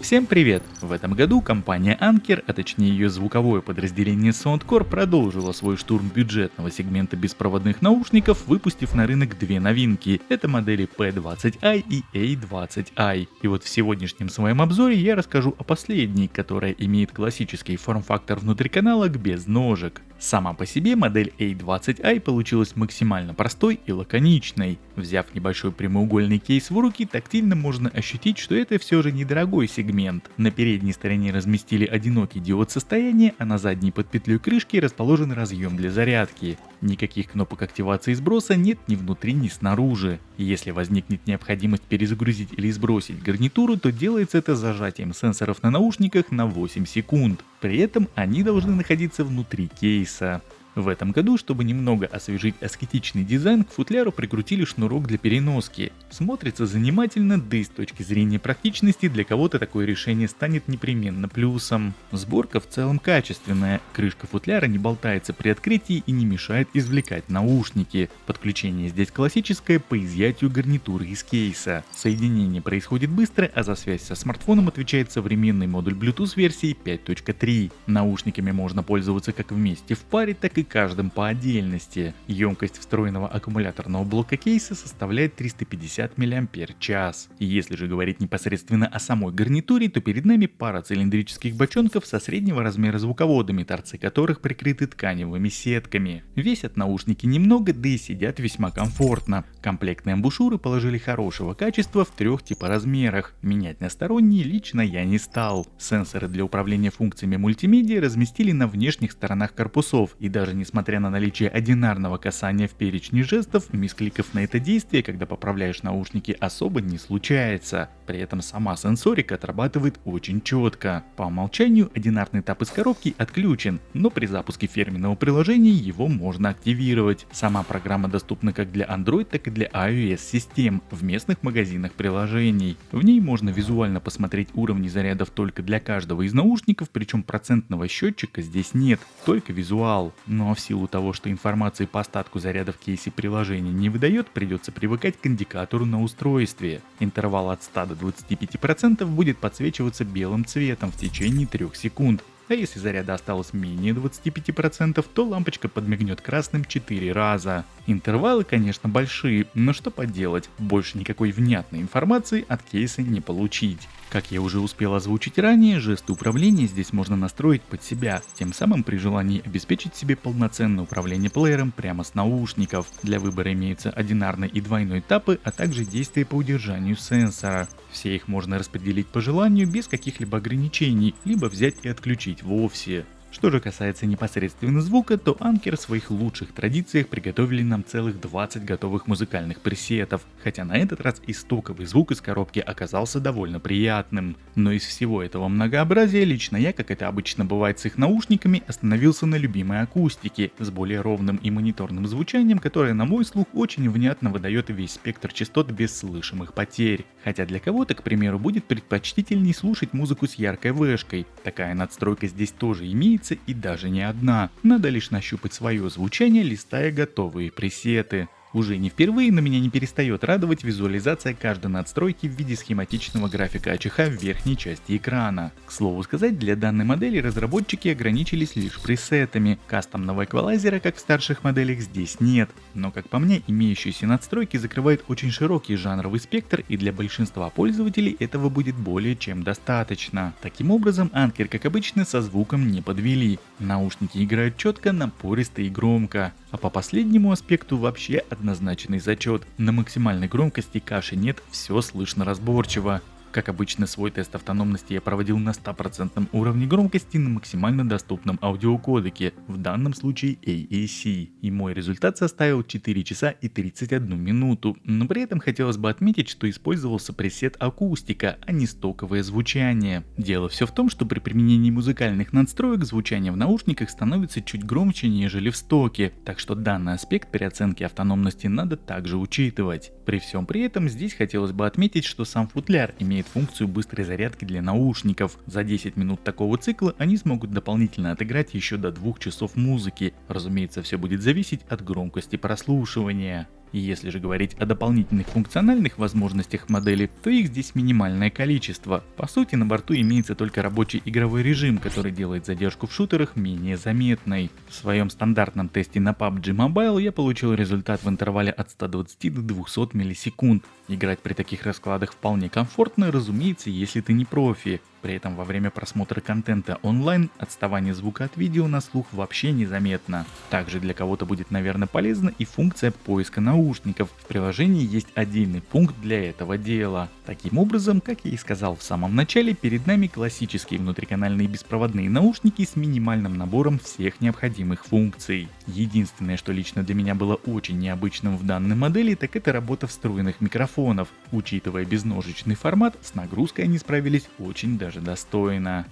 Всем привет! В этом году компания Anker, а точнее ее звуковое подразделение Soundcore, продолжила свой штурм бюджетного сегмента беспроводных наушников, выпустив на рынок две новинки. Это модели P20i и A20i. И вот в сегодняшнем своем обзоре я расскажу о последней, которая имеет классический форм-фактор внутриканалок без ножек. Сама по себе модель A20i получилась максимально простой и лаконичной. Взяв небольшой прямоугольный кейс в руки, тактильно можно ощутить, что это все же недорогой сегмент. На передней стороне разместили одинокий диод состояния, а на задней под петлей крышки расположен разъем для зарядки. Никаких кнопок активации и сброса нет ни внутри, ни снаружи. И если возникнет необходимость перезагрузить или сбросить гарнитуру, то делается это зажатием сенсоров на наушниках на 8 секунд. При этом они должны находиться внутри кейса. В этом году, чтобы немного освежить аскетичный дизайн, к футляру прикрутили шнурок для переноски. Смотрится занимательно, да и с точки зрения практичности для кого-то такое решение станет непременно плюсом. Сборка в целом качественная, крышка футляра не болтается при открытии и не мешает извлекать наушники. Подключение здесь классическое по изъятию гарнитуры из кейса. Соединение происходит быстро, а за связь со смартфоном отвечает современный модуль Bluetooth версии 5.3. Наушниками можно пользоваться как вместе в паре, так и каждым по отдельности. Емкость встроенного аккумуляторного блока кейса составляет 350 мАч. И если же говорить непосредственно о самой гарнитуре, то перед нами пара цилиндрических бочонков со среднего размера звуководами, торцы которых прикрыты тканевыми сетками. Весят наушники немного, да и сидят весьма комфортно. Комплектные амбушюры положили хорошего качества в трех типа размерах. Менять на сторонние лично я не стал. Сенсоры для управления функциями мультимедиа разместили на внешних сторонах корпусов, и даже несмотря на наличие одинарного касания в перечне жестов, мискликов на это действие, когда поправляешь наушники, особо не случается. При этом сама сенсорика отрабатывает очень четко. По умолчанию одинарный тап из коробки отключен, но при запуске фирменного приложения его можно активировать. Сама программа доступна как для Android, так и для iOS систем в местных магазинах приложений. В ней можно визуально посмотреть уровни зарядов только для каждого из наушников, причем процентного счетчика здесь нет, только визуал. Ну а в силу того, что информации по остатку заряда в кейсе приложения не выдает, придется привыкать к индикатору на устройстве. Интервал от 100 до 25% будет подсвечиваться белым цветом в течение 3 секунд. А если заряда осталось менее 25%, то лампочка подмигнет красным 4 раза. Интервалы, конечно, большие, но что поделать, больше никакой внятной информации от кейса не получить. Как я уже успел озвучить ранее, жесты управления здесь можно настроить под себя, тем самым при желании обеспечить себе полноценное управление плеером прямо с наушников. Для выбора имеются одинарный и двойной тапы, а также действия по удержанию сенсора. Все их можно распределить по желанию без каких-либо ограничений, либо взять и отключить вовсе. Что же касается непосредственно звука, то Anker в своих лучших традициях приготовили нам целых 20 готовых музыкальных пресетов, хотя на этот раз и стоковый звук из коробки оказался довольно приятным. Но из всего этого многообразия лично я, как это обычно бывает с их наушниками, остановился на любимой акустике, с более ровным и мониторным звучанием, которое на мой слух очень внятно выдает весь спектр частот без слышимых потерь. Хотя для кого-то, к примеру, будет предпочтительней слушать музыку с яркой вэшкой. Такая надстройка здесь тоже имеется, и даже не одна. Надо лишь нащупать свое звучание, листая готовые пресеты. Уже не впервые, но меня не перестает радовать визуализация каждой надстройки в виде схематичного графика АЧХ в верхней части экрана. К слову сказать, для данной модели разработчики ограничились лишь пресетами. Кастомного эквалайзера, как в старших моделях, здесь нет. Но как по мне, имеющиеся надстройки закрывают очень широкий жанровый спектр, и для большинства пользователей этого будет более чем достаточно. Таким образом, Anker, как обычно, со звуком не подвели. Наушники играют четко, напористо и громко. А по последнему аспекту вообще однозначный зачет. На максимальной громкости каши нет, все слышно разборчиво. Как обычно, свой тест автономности я проводил на 100% уровне громкости на максимально доступном аудиокодеке, в данном случае AAC. И мой результат составил 4 часа и 31 минуту, но при этом хотелось бы отметить, что использовался пресет акустика, а не стоковое звучание. Дело все в том, что при применении музыкальных надстроек звучание в наушниках становится чуть громче, нежели в стоке, так что данный аспект при оценке автономности надо также учитывать. При всем при этом здесь хотелось бы отметить, что сам футляр имеет функцию быстрой зарядки для наушников. За 10 минут такого цикла они смогут дополнительно отыграть еще до 2 часов музыки. Разумеется, все будет зависеть от громкости прослушивания. И если же говорить о дополнительных функциональных возможностях модели, то их здесь минимальное количество. По сути, на борту имеется только рабочий игровой режим, который делает задержку в шутерах менее заметной. В своем стандартном тесте на PUBG Mobile я получил результат в интервале от 120 до 200 миллисекунд. Играть при таких раскладах вполне комфортно, разумеется, если ты не профи. При этом во время просмотра контента онлайн отставание звука от видео на слух вообще незаметно. Также для кого-то будет, наверное, полезна и функция поиска наушников. В приложении есть отдельный пункт для этого дела. Таким образом, как я и сказал в самом начале, перед нами классические внутриканальные беспроводные наушники с минимальным набором всех необходимых функций. Единственное, что лично для меня было очень необычным в данной модели, так это работа встроенных микрофонов. Учитывая безножечный формат, с нагрузкой они справились очень даже достойно.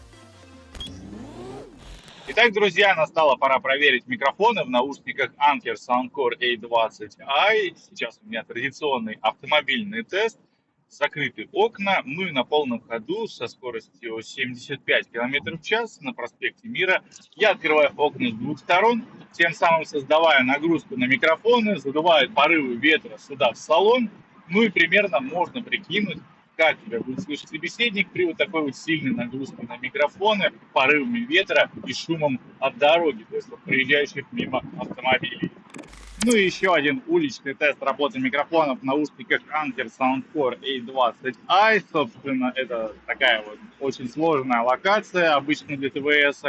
Итак, друзья, настала пора проверить микрофоны в наушниках Anker Soundcore A20i. Сейчас у меня традиционный автомобильный тест. Закрыты окна, мы на полном ходу со скоростью 75 км в час на проспекте Мира. Я открываю окна с двух сторон, тем самым создавая нагрузку на микрофоны, задувает порывы ветра сюда в салон. Ну и примерно можно прикинуть, как тебя будет слышать собеседник при вот такой вот сильной нагрузке на микрофоны, порывами ветра и шумом от дороги, то есть вот проезжающих мимо автомобилей. Ну и еще один уличный тест работы микрофонов в наушниках Anker Soundcore A20i. Собственно, это такая вот очень сложная локация, обычно для ТВС,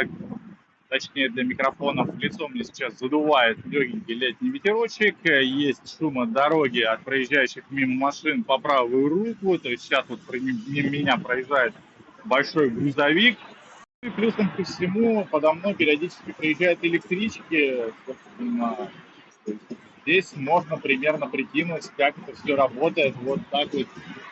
точнее для микрофонов. Лицо мне сейчас задувает легенький летний ветерочек. Есть шум от дороги от проезжающих мимо машин по правую руку. То есть сейчас вот мимо меня проезжает большой грузовик. И плюсом ко всему подо мной периодически проезжают электрички. Собственно, здесь можно примерно прикинуть, как это все работает вот так вот,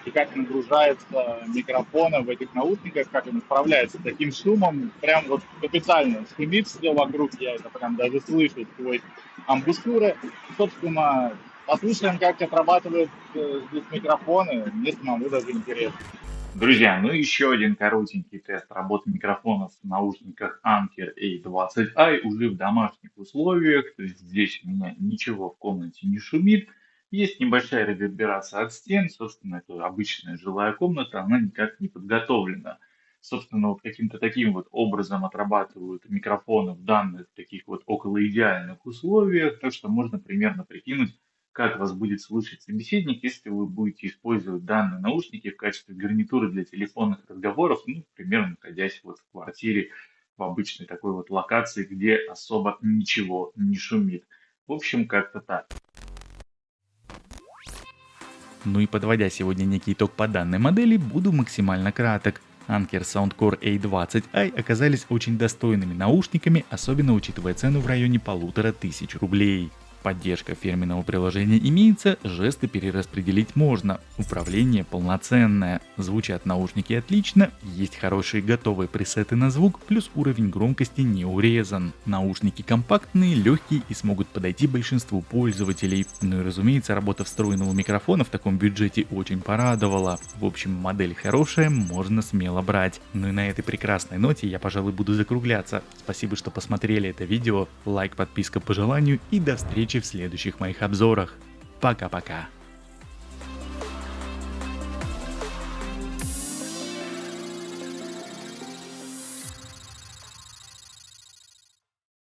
и как нагружаются микрофоны в этих наушниках, как он справляется с таким шумом. Прям вот капитально шумит все вокруг, я это прям даже слышу сквозь амбушюры. Собственно, послушаем, как отрабатывают здесь микрофоны, мне самому даже интересно. Друзья, ну еще один коротенький тест работы микрофонов в наушниках Anker A20i уже в домашних условиях. То есть здесь у меня ничего в комнате не шумит. Есть небольшая реверберация от стен. Собственно, это обычная жилая комната, она никак не подготовлена. Собственно, вот каким-то таким вот образом отрабатывают микрофоны в данных таких вот около идеальных условиях. Так что можно примерно прикинуть, как вас будет слышать собеседник, если вы будете использовать данные наушники в качестве гарнитуры для телефонных разговоров, ну, примерно находясь вот в квартире, в обычной такой вот локации, где особо ничего не шумит. В общем, как-то так. Ну и подводя сегодня некий итог по данной модели, буду максимально краток. Anker Soundcore A20i оказались очень достойными наушниками, особенно учитывая цену в районе 1500 рублей. Поддержка фирменного приложения имеется, жесты перераспределить можно, управление полноценное, звучат наушники отлично, есть хорошие готовые пресеты на звук, плюс уровень громкости не урезан. Наушники компактные, легкие и смогут подойти большинству пользователей. Ну и разумеется, работа встроенного микрофона в таком бюджете очень порадовала. В общем, модель хорошая, можно смело брать. Ну и на этой прекрасной ноте я, пожалуй, буду закругляться. Спасибо, что посмотрели это видео, лайк, подписка по желанию и до встречи в следующих моих обзорах. Пока-пока.